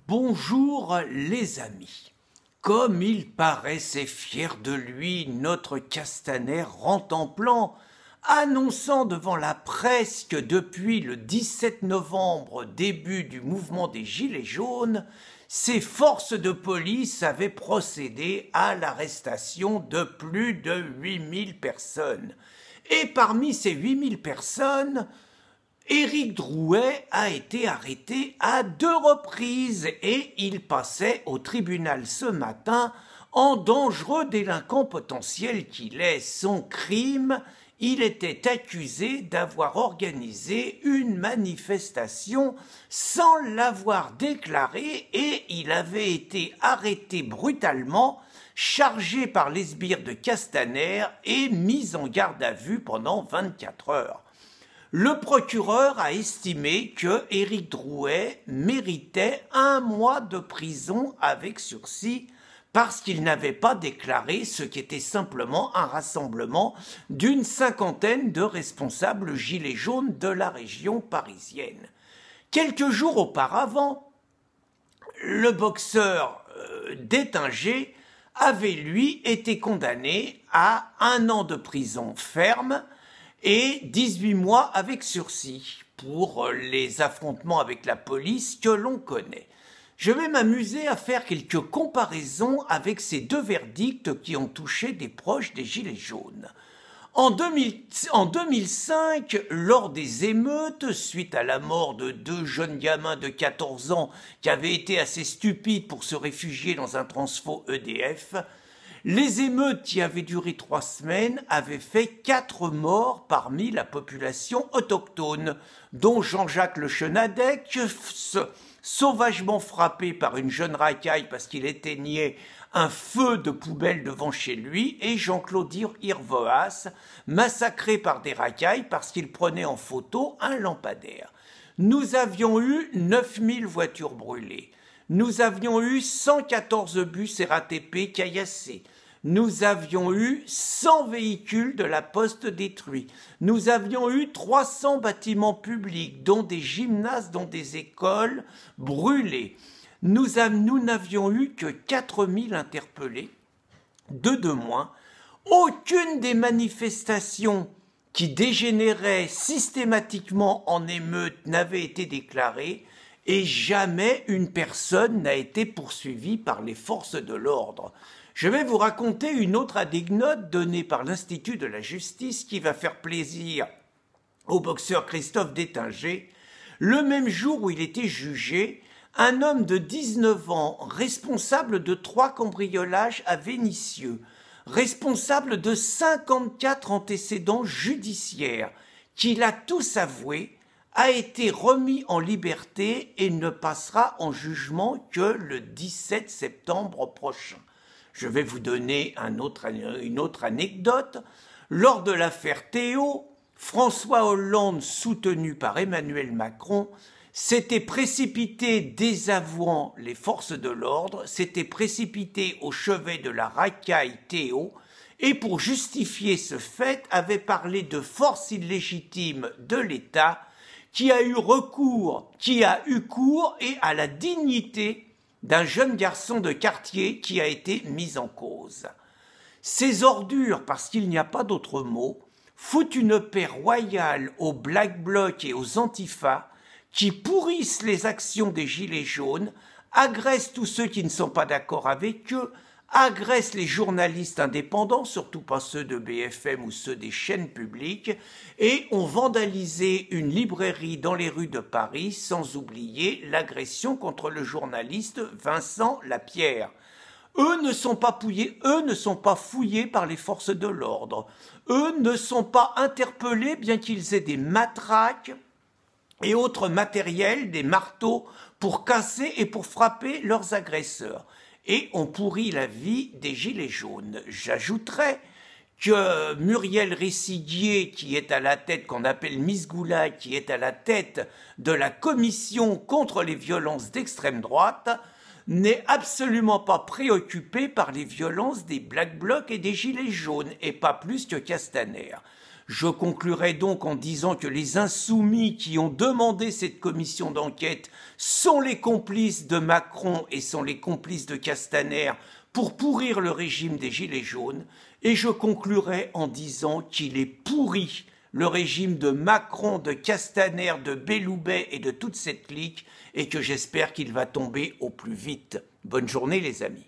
Bonjour les amis. Comme il paraissait fier de lui, notre Castaner rentre en plan, annonçant devant la presse que depuis le 17 novembre, début du mouvement des Gilets jaunes, ses forces de police avaient procédé à l'arrestation de plus de 8000 personnes. Et parmi ces 8000 personnes, Éric Drouet a été arrêté à 2 reprises et il passait au tribunal ce matin en dangereux délinquant potentiel qu'il est. Son crime, il était accusé d'avoir organisé une manifestation sans l'avoir déclarée et il avait été arrêté brutalement, chargé par les sbires de Castaner et mis en garde à vue pendant 24 heures. Le procureur a estimé que Éric Drouet méritait 1 mois de prison avec sursis parce qu'il n'avait pas déclaré ce qui était simplement un rassemblement d'une 50aine de responsables gilets jaunes de la région parisienne. Quelques jours auparavant, le boxeur d'Étinger avait lui été condamné à 1 an de prison ferme et 18 mois avec sursis pour les affrontements avec la police que l'on connaît. Je vais m'amuser à faire quelques comparaisons avec ces 2 verdicts qui ont touché des proches des Gilets jaunes. En 2005, lors des émeutes, suite à la mort de 2 jeunes gamins de 14 ans qui avaient été assez stupides pour se réfugier dans un transfo EDF, les émeutes qui avaient duré 3 semaines avaient fait 4 morts parmi la population autochtone, dont Jean-Jacques Le Chenadec, sauvagement frappé par une jeune racaille parce qu'il éteignait un feu de poubelle devant chez lui, et Jean-Claude Irvoas, massacré par des racailles parce qu'il prenait en photo un lampadaire. Nous avions eu 9000 voitures brûlées. Nous avions eu 114 bus RATP caillassés. Nous avions eu 100 véhicules de la Poste détruits. Nous avions eu 300 bâtiments publics, dont des gymnases, dont des écoles brûlés. Nous n'avions eu que 4000 interpellés, 2 de moins. Aucune des manifestations qui dégénéraient systématiquement en émeute n'avait été déclarée et jamais une personne n'a été poursuivie par les forces de l'ordre. Je vais vous raconter une autre anecdote donnée par l'Institut de la justice qui va faire plaisir au boxeur Christophe d'Étinger. Le même jour où il était jugé, un homme de 19 ans, responsable de 3 cambriolages à Vénissieux, responsable de 54 antécédents judiciaires, qu'il a tous avoués, a été remis en liberté et ne passera en jugement que le 17 septembre prochain. Je vais vous donner une autre anecdote. Lors de l'affaire Théo, François Hollande, soutenu par Emmanuel Macron, s'était précipité désavouant les forces de l'ordre, s'était précipité au chevet de la racaille Théo et pour justifier ce fait avait parlé de force illégitime de l'État qui a eu cours et à la dignité d'un jeune garçon de quartier qui a été mis en cause. Ces ordures, parce qu'il n'y a pas d'autre mot, foutent une paix royale aux Black Blocs et aux Antifa qui pourrissent les actions des Gilets jaunes, agressent tous ceux qui ne sont pas d'accord avec eux, agressent les journalistes indépendants, surtout pas ceux de BFM ou ceux des chaînes publiques, et ont vandalisé une librairie dans les rues de Paris, sans oublier l'agression contre le journaliste Vincent Lapierre. Eux ne sont pas fouillés par les forces de l'ordre. Eux ne sont pas interpellés, bien qu'ils aient des matraques et autres matériels, des marteaux, pour casser et pour frapper leurs agresseurs. Et on pourrit la vie des Gilets jaunes. J'ajouterais que Muriel Ressiguier, qui est à la tête, qu'on appelle Miss Goulag, qui est à la tête de la commission contre les violences d'extrême droite, n'est absolument pas préoccupée par les violences des Black Blocs et des Gilets jaunes, et pas plus que Castaner. Je conclurai donc en disant que les insoumis qui ont demandé cette commission d'enquête sont les complices de Macron et sont les complices de Castaner pour pourrir le régime des Gilets jaunes, et je conclurai en disant qu'il est pourri, le régime de Macron, de Castaner, de Belloubet et de toute cette clique, et que j'espère qu'il va tomber au plus vite. Bonne journée les amis.